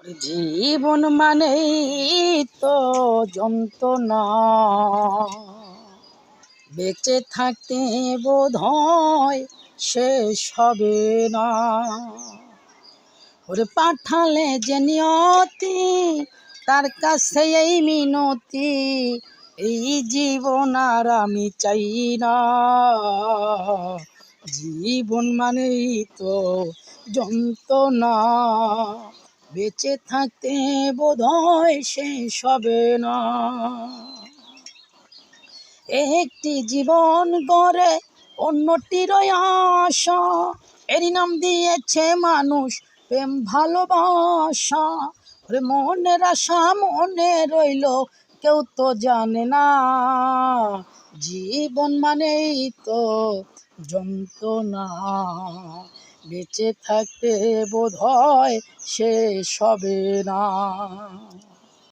জীবন মানেই তো যন্ত্রণা, বেঁচে থাকতে বোধহয় শেষ হবে না। ওরে পাঠালে যে নিয়তি, তার কাছে এই মিনতি, এই জীবন আর আমি চাই না। জীবন মানেই তো যন্ত্রণা, বেঁচে থাকতে বোধহয় শেষ হবে না। একটি জীবন গড়ে অন্যটির আশা, এরই নাম দিয়েছে মানুষ প্রেম ভালোবাসা। ওরে মনের আশা মনে রইল, কেউ তো জানে না। জীবন মানেই তো যন্ত্রণা, বেঁচে থাকতে বোধহয় শেষ হবে না।